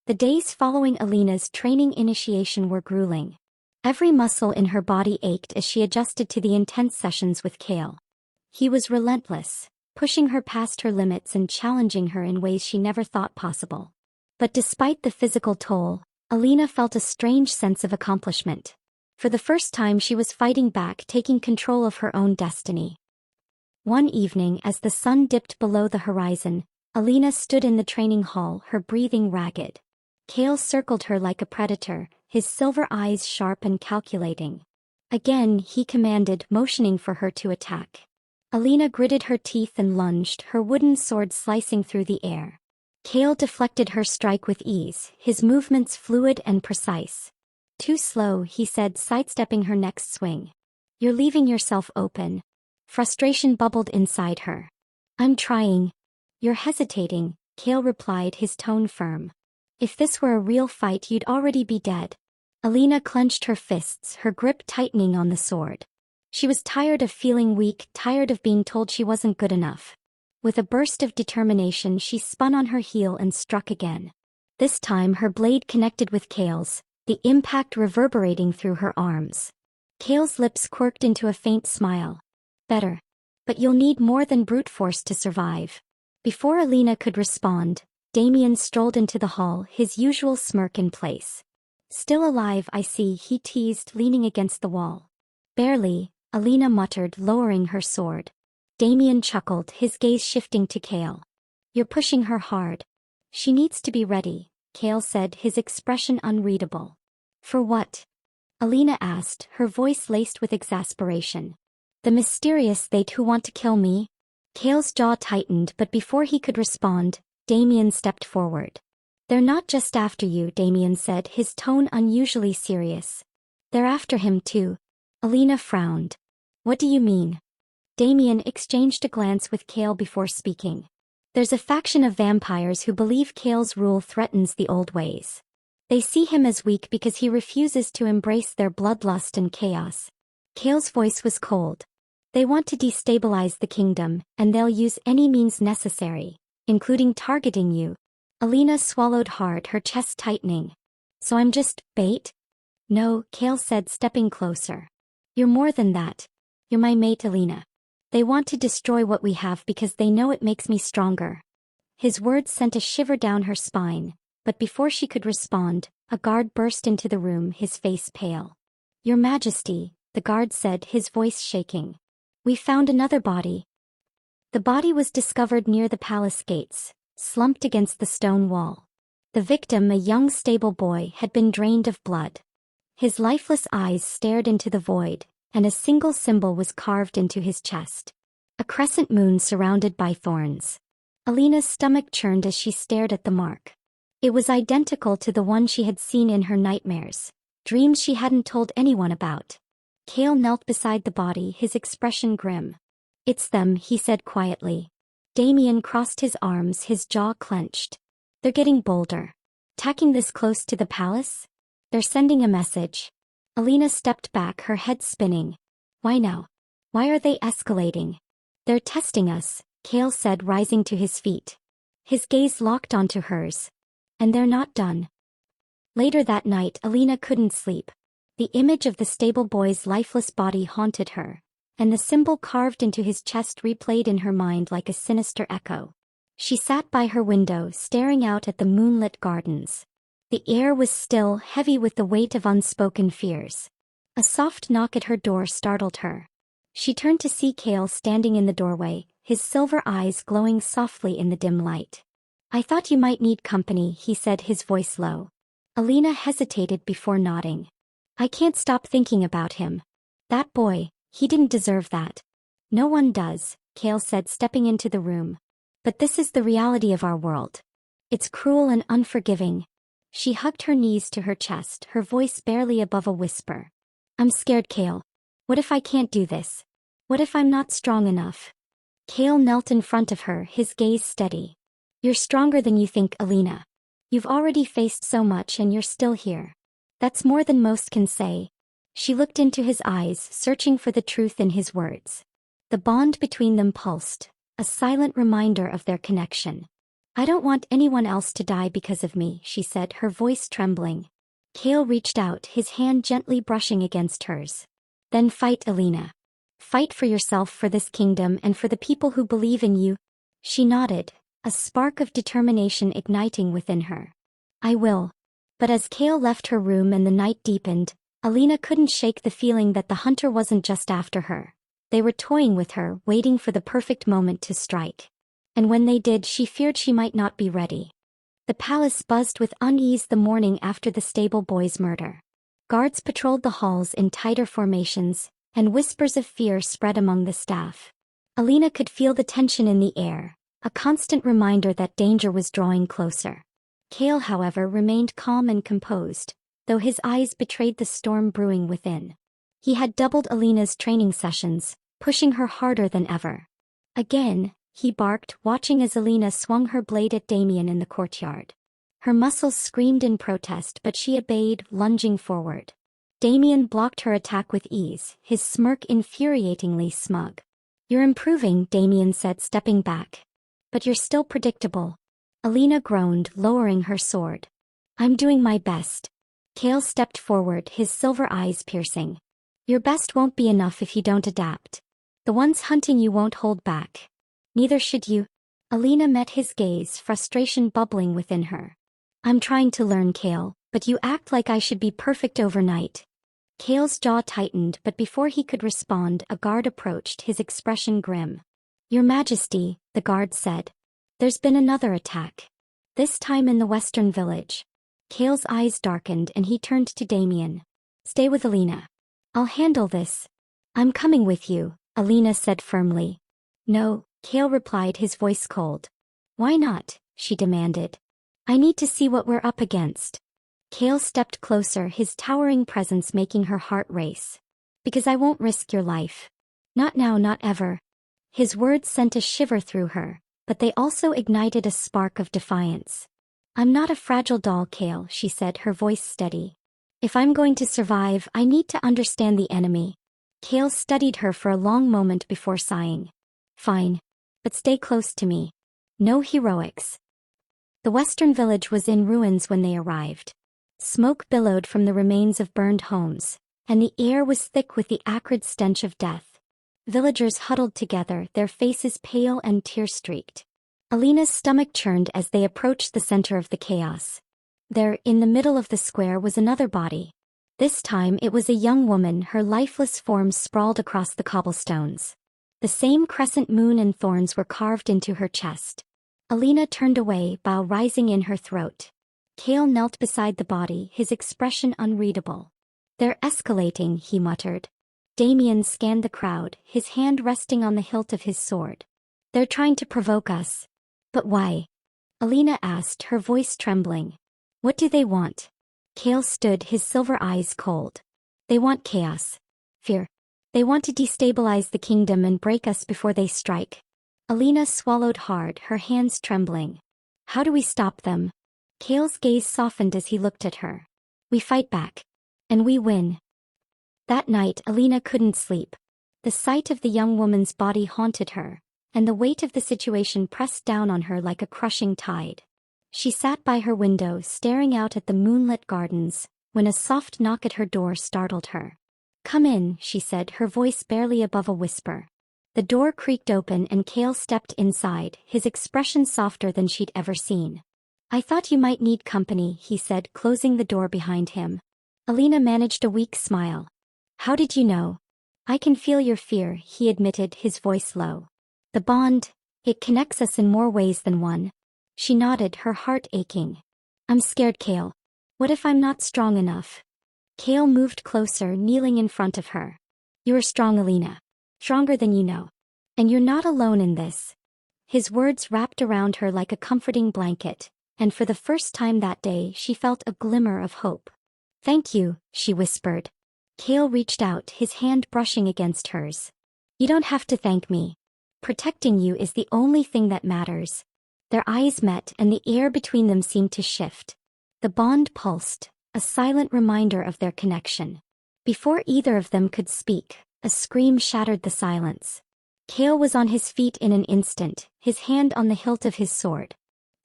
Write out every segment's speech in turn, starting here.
The days following Alina's training initiation were grueling. Every muscle in her body ached as she adjusted to the intense sessions with Kale. He was relentless, pushing her past her limits and challenging her in ways she never thought possible. But despite the physical toll, Alina felt a strange sense of accomplishment. For the first time she was fighting back, taking control of her own destiny. One evening as the sun dipped below the horizon, Alina stood in the training hall, her breathing ragged. Kale circled her like a predator, his silver eyes sharp and calculating. Again he commanded, motioning for her to attack. Alina gritted her teeth and lunged, her wooden sword slicing through the air. Kale deflected her strike with ease, his movements fluid and precise. "Too slow," he said, sidestepping her next swing. "You're leaving yourself open." Frustration bubbled inside her. "I'm trying." "You're hesitating," Kale replied, his tone firm. "If this were a real fight you'd already be dead." Alina clenched her fists, her grip tightening on the sword. She was tired of feeling weak, tired of being told she wasn't good enough. With a burst of determination she spun on her heel and struck again. This time her blade connected with Kale's, the impact reverberating through her arms. Kale's lips quirked into a faint smile. "Better. But you'll need more than brute force to survive." Before Alina could respond, Damien strolled into the hall, his usual smirk in place. "Still alive, I see," he teased, leaning against the wall. "Barely," Alina muttered, lowering her sword. Damien chuckled, his gaze shifting to Kale. "You're pushing her hard." "She needs to be ready," Kale said, his expression unreadable. "For what?" Alina asked, her voice laced with exasperation. "The mysterious they who want to kill me?" Kale's jaw tightened, but before he could respond, Damien stepped forward. "They're not just after you," Damien said, his tone unusually serious. "They're after him too." Alina frowned. "What do you mean?" Damien exchanged a glance with Kale before speaking. "There's a faction of vampires who believe Kale's rule threatens the old ways. They see him as weak because he refuses to embrace their bloodlust and chaos." Kale's voice was cold. "They want to destabilize the kingdom, and they'll use any means necessary, including targeting you." Alina swallowed hard, her chest tightening. "So I'm just bait?" "No," Kale said, stepping closer. "You're more than that. You're my mate, Alina. They want to destroy what we have because they know it makes me stronger." His words sent a shiver down her spine, but before she could respond, a guard burst into the room, his face pale. "Your Majesty," the guard said, his voice shaking. "We found another body." The body was discovered near the palace gates, slumped against the stone wall. The victim, a young stable boy, had been drained of blood. His lifeless eyes stared into the void, and a single symbol was carved into his chest. A crescent moon surrounded by thorns. Alina's stomach churned as she stared at the mark. It was identical to the one she had seen in her nightmares, dreams she hadn't told anyone about. Kale knelt beside the body, his expression grim. "It's them," he said quietly. Damien crossed his arms, his jaw clenched. "They're getting bolder. Tacking this close to the palace? They're sending a message." Alina stepped back, her head spinning. "Why now? Why are they escalating?" "They're testing us," Kale said, rising to his feet. His gaze locked onto hers. "And they're not done." Later that night Alina couldn't sleep. The image of the stable boy's lifeless body haunted her, and the symbol carved into his chest replayed in her mind like a sinister echo. She sat by her window, staring out at the moonlit gardens. The air was still, heavy with the weight of unspoken fears. A soft knock at her door startled her. She turned to see Kale standing in the doorway, his silver eyes glowing softly in the dim light. "I thought you might need company," he said, his voice low. Alina hesitated before nodding. "I can't stop thinking about him. That boy, he didn't deserve that." "No one does," Kale said, stepping into the room. "But this is the reality of our world. It's cruel and unforgiving." She hugged her knees to her chest, her voice barely above a whisper. "I'm scared, Kale. What if I can't do this? What if I'm not strong enough?" Kale knelt in front of her, his gaze steady. "You're stronger than you think, Alina. You've already faced so much and you're still here. That's more than most can say." She looked into his eyes, searching for the truth in his words. The bond between them pulsed, a silent reminder of their connection. I don't want anyone else to die because of me, she said, her voice trembling. Kale reached out, his hand gently brushing against hers. Then fight, Alina. Fight for yourself, for this kingdom, and for the people who believe in you. She nodded, a spark of determination igniting within her. I will. But as Kale left her room and the night deepened, Alina couldn't shake the feeling that the hunter wasn't just after her. They were toying with her, waiting for the perfect moment to strike. And when they did, she feared she might not be ready. The palace buzzed with unease the morning after the stable boy's murder. Guards patrolled the halls in tighter formations, and whispers of fear spread among the staff. Alina could feel the tension in the air, a constant reminder that danger was drawing closer. Kale, however, remained calm and composed, though his eyes betrayed the storm brewing within. He had doubled Alina's training sessions, pushing her harder than ever. Again, he barked, watching as Alina swung her blade at Damien in the courtyard. Her muscles screamed in protest, but she obeyed, lunging forward. Damien blocked her attack with ease, his smirk infuriatingly smug. You're improving, Damien said, stepping back. But you're still predictable. Alina groaned, lowering her sword. I'm doing my best. Kale stepped forward, his silver eyes piercing. Your best won't be enough if you don't adapt. The ones hunting you won't hold back. Neither should you. Alina met his gaze, frustration bubbling within her. I'm trying to learn, Kale, but you act like I should be perfect overnight. Kale's jaw tightened, but before he could respond, a guard approached, his expression grim. Your Majesty, the guard said. There's been another attack. This time in the western village. Kale's eyes darkened and he turned to Damien. Stay with Alina. I'll handle this. I'm coming with you, Alina said firmly. No, Kale replied, his voice cold. Why not? She demanded. I need to see what we're up against. Kale stepped closer, his towering presence making her heart race. Because I won't risk your life. Not now, not ever. His words sent a shiver through her, but they also ignited a spark of defiance. I'm not a fragile doll, Kale, she said, her voice steady. If I'm going to survive, I need to understand the enemy. Kale studied her for a long moment before sighing. Fine. But stay close to me. No heroics. The western village was in ruins when they arrived. Smoke billowed from the remains of burned homes, and the air was thick with the acrid stench of death. Villagers huddled together, their faces pale and tear-streaked. Alina's stomach churned as they approached the center of the chaos. There, in the middle of the square, was another body. This time it was a young woman, her lifeless form sprawled across the cobblestones. The same crescent moon and thorns were carved into her chest. Alina turned away, bow rising in her throat. Kale knelt beside the body, his expression unreadable. They're escalating, he muttered. Damien scanned the crowd, his hand resting on the hilt of his sword. They're trying to provoke us. But why? Alina asked, her voice trembling. What do they want? Kale stood, his silver eyes cold. They want chaos. Fear. They want to destabilize the kingdom and break us before they strike. Alina swallowed hard, her hands trembling. How do we stop them? Kale's gaze softened as he looked at her. We fight back. And we win. That night Alina couldn't sleep. The sight of the young woman's body haunted her, and the weight of the situation pressed down on her like a crushing tide. She sat by her window staring out at the moonlit gardens, when a soft knock at her door startled her. Come in, she said, her voice barely above a whisper. The door creaked open and Kale stepped inside, his expression softer than she'd ever seen. I thought you might need company, he said, closing the door behind him. Alina managed a weak smile. How did you know? I can feel your fear, he admitted, his voice low. The bond, it connects us in more ways than one. She nodded, her heart aching. I'm scared, Kale. What if I'm not strong enough? Kale moved closer, kneeling in front of her. You're strong, Alina. Stronger than you know. And you're not alone in this. His words wrapped around her like a comforting blanket, and for the first time that day she felt a glimmer of hope. Thank you, she whispered. Kale reached out, his hand brushing against hers. You don't have to thank me. Protecting you is the only thing that matters. Their eyes met and the air between them seemed to shift. The bond pulsed, a silent reminder of their connection. Before either of them could speak, a scream shattered the silence. Kale was on his feet in an instant, his hand on the hilt of his sword.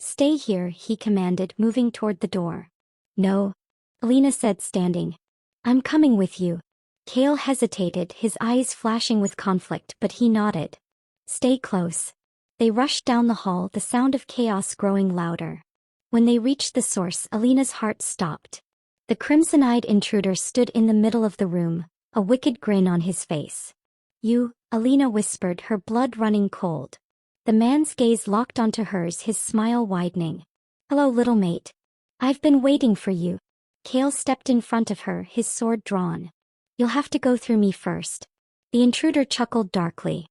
Stay here, he commanded, moving toward the door. No, Alina said, standing. I'm coming with you. Kale hesitated, his eyes flashing with conflict, but he nodded. Stay close. They rushed down the hall, the sound of chaos growing louder. When they reached the source, Alina's heart stopped. The crimson-eyed intruder stood in the middle of the room, a wicked grin on his face. You, Alina whispered, her blood running cold. The man's gaze locked onto hers, his smile widening. Hello, little mate. I've been waiting for you. Kale stepped in front of her, his sword drawn. You'll have to go through me first. The intruder chuckled darkly.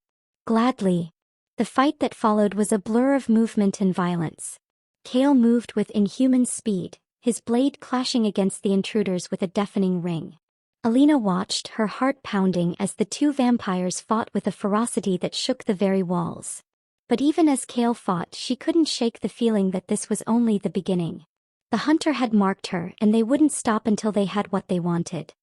Gladly. The fight that followed was a blur of movement and violence. Kale moved with inhuman speed, his blade clashing against the intruders with a deafening ring. Alina watched, her heart pounding, as the two vampires fought with a ferocity that shook the very walls. But even as Kale fought, she couldn't shake the feeling that this was only the beginning. The hunter had marked her, and they wouldn't stop until they had what they wanted.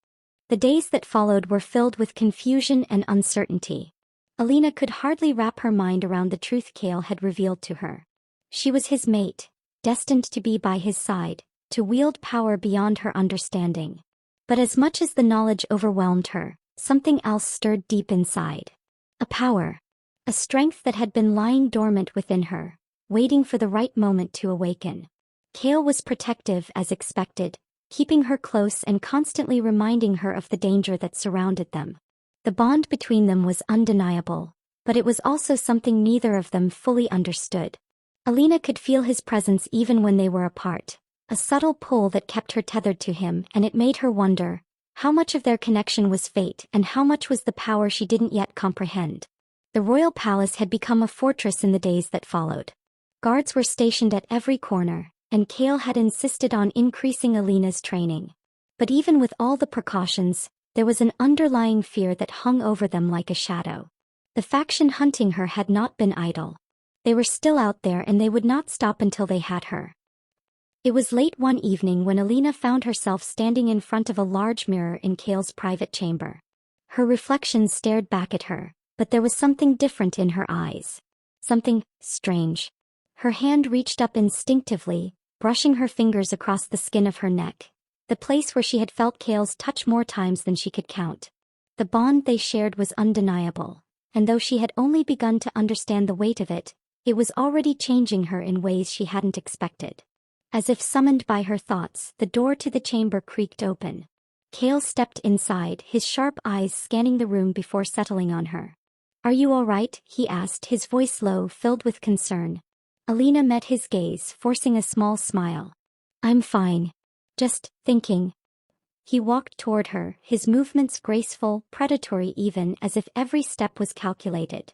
The days that followed were filled with confusion and uncertainty. Alina could hardly wrap her mind around the truth Kale had revealed to her. She was his mate, destined to be by his side, to wield power beyond her understanding. But as much as the knowledge overwhelmed her, something else stirred deep inside. A power. A strength that had been lying dormant within her, waiting for the right moment to awaken. Kale was protective as expected, keeping her close and constantly reminding her of the danger that surrounded them. The bond between them was undeniable, but it was also something neither of them fully understood. Alina could feel his presence even when they were apart, a subtle pull that kept her tethered to him, and it made her wonder, how much of their connection was fate and how much was the power she didn't yet comprehend. The royal palace had become a fortress in the days that followed. Guards were stationed at every corner, and Kale had insisted on increasing Alina's training. But even with all the precautions, there was an underlying fear that hung over them like a shadow. The faction hunting her had not been idle. They were still out there, and they would not stop until they had her. It was late one evening when Alina found herself standing in front of a large mirror in Kale's private chamber. Her reflection stared back at her, but there was something different in her eyes. Something strange. Her hand reached up instinctively, brushing her fingers across the skin of her neck, the place where she had felt Kale's touch more times than she could count. The bond they shared was undeniable, and though she had only begun to understand the weight of it, it was already changing her in ways she hadn't expected. As if summoned by her thoughts, the door to the chamber creaked open. Kale stepped inside, his sharp eyes scanning the room before settling on her. Are you all right? He asked, his voice low, filled with concern. Alina met his gaze, forcing a small smile. I'm fine. Just thinking. He walked toward her, his movements graceful, predatory even, as if every step was calculated.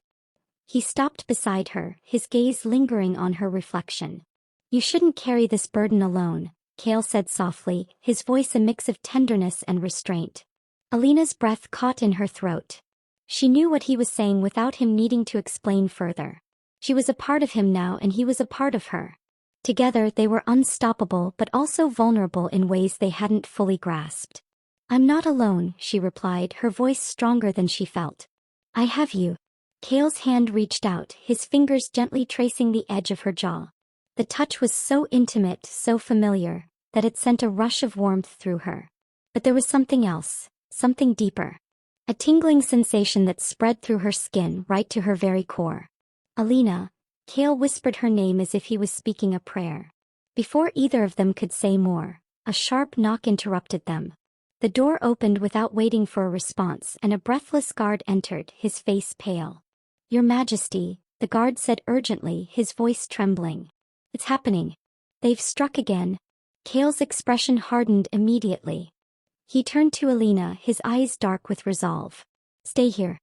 He stopped beside her, his gaze lingering on her reflection. You shouldn't carry this burden alone, Kale said softly, his voice a mix of tenderness and restraint. Alina's breath caught in her throat. She knew what he was saying without him needing to explain further. She was a part of him now, and he was a part of her. Together they were unstoppable but also vulnerable in ways they hadn't fully grasped. I'm not alone, she replied, her voice stronger than she felt. I have you. Kale's hand reached out, his fingers gently tracing the edge of her jaw. The touch was so intimate, so familiar, that it sent a rush of warmth through her. But there was something else, something deeper. A tingling sensation that spread through her skin right to her very core. Alina. Kale whispered her name as if he was speaking a prayer. Before either of them could say more, a sharp knock interrupted them. The door opened without waiting for a response, and a breathless guard entered, his face pale. Your Majesty, the guard said urgently, his voice trembling. It's happening. They've struck again. Kale's expression hardened immediately. He turned to Alina, his eyes dark with resolve. Stay here.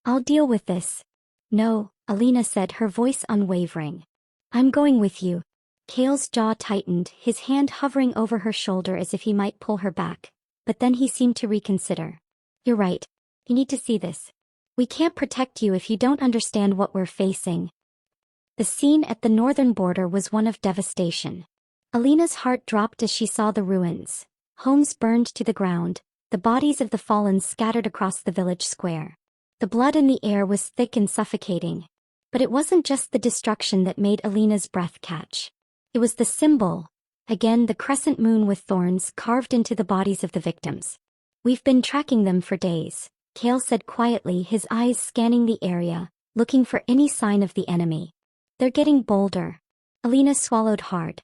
I'll deal with this. No, Alina said, her voice unwavering. I'm going with you. Kale's jaw tightened, his hand hovering over her shoulder as if he might pull her back, but then he seemed to reconsider. You're right. You need to see this. We can't protect you if you don't understand what we're facing. The scene at the northern border was one of devastation. Alina's heart dropped as she saw the ruins. Homes burned to the ground, the bodies of the fallen scattered across the village square. The blood in the air was thick and suffocating. But it wasn't just the destruction that made Alina's breath catch. It was the symbol. Again, the crescent moon with thorns carved into the bodies of the victims. We've been tracking them for days, Kale said quietly, his eyes scanning the area, looking for any sign of the enemy. They're getting bolder. Alina swallowed hard.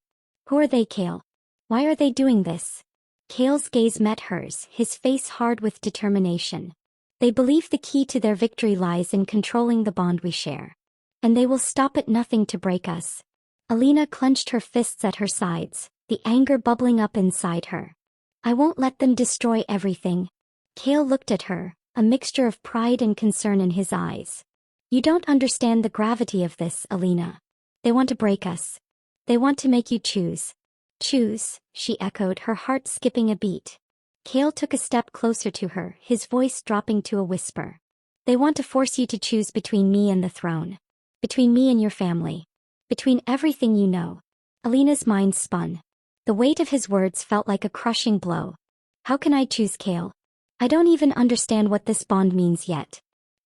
Who are they, Kale? Why are they doing this? Kale's gaze met hers, his face hard with determination. They believe the key to their victory lies in controlling the bond we share. And they will stop at nothing to break us. Alina clenched her fists at her sides, the anger bubbling up inside her. I won't let them destroy everything. Kale looked at her, a mixture of pride and concern in his eyes. You don't understand the gravity of this, Alina. They want to break us. They want to make you choose. Choose, she echoed, her heart skipping a beat. Kale took a step closer to her, his voice dropping to a whisper. They want to force you to choose between me and the throne. Between me and your family. Between everything you know. Alina's mind spun. The weight of his words felt like a crushing blow. How can I choose, Kale? I don't even understand what this bond means yet.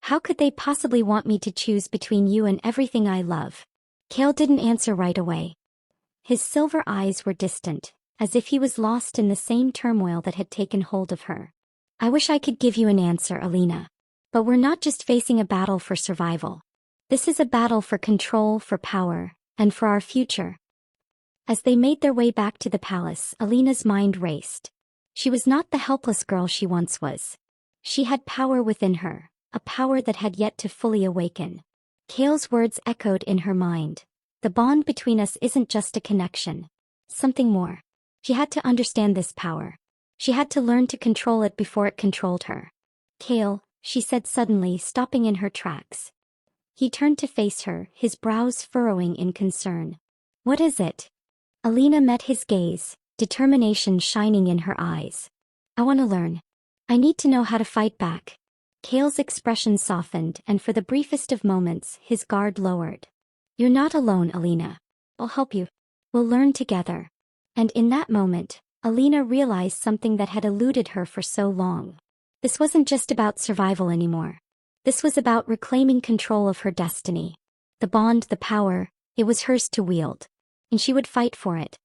How could they possibly want me to choose between you and everything I love? Kale didn't answer right away. His silver eyes were distant, as if he was lost in the same turmoil that had taken hold of her. I wish I could give you an answer, Alina. But we're not just facing a battle for survival. This is a battle for control, for power, and for our future. As they made their way back to the palace, Alina's mind raced. She was not the helpless girl she once was. She had power within her, a power that had yet to fully awaken. Kale's words echoed in her mind. The bond between us isn't just a connection. Something more. She had to understand this power. She had to learn to control it before it controlled her. Kale, she said suddenly, stopping in her tracks. He turned to face her, his brows furrowing in concern. What is it? Alina met his gaze, determination shining in her eyes. I want to learn. I need to know how to fight back. Kale's expression softened, and for the briefest of moments, his guard lowered. You're not alone, Alina. I'll help you. We'll learn together. And in that moment, Alina realized something that had eluded her for so long. This wasn't just about survival anymore. This was about reclaiming control of her destiny. The bond, the power, it was hers to wield. And she would fight for it.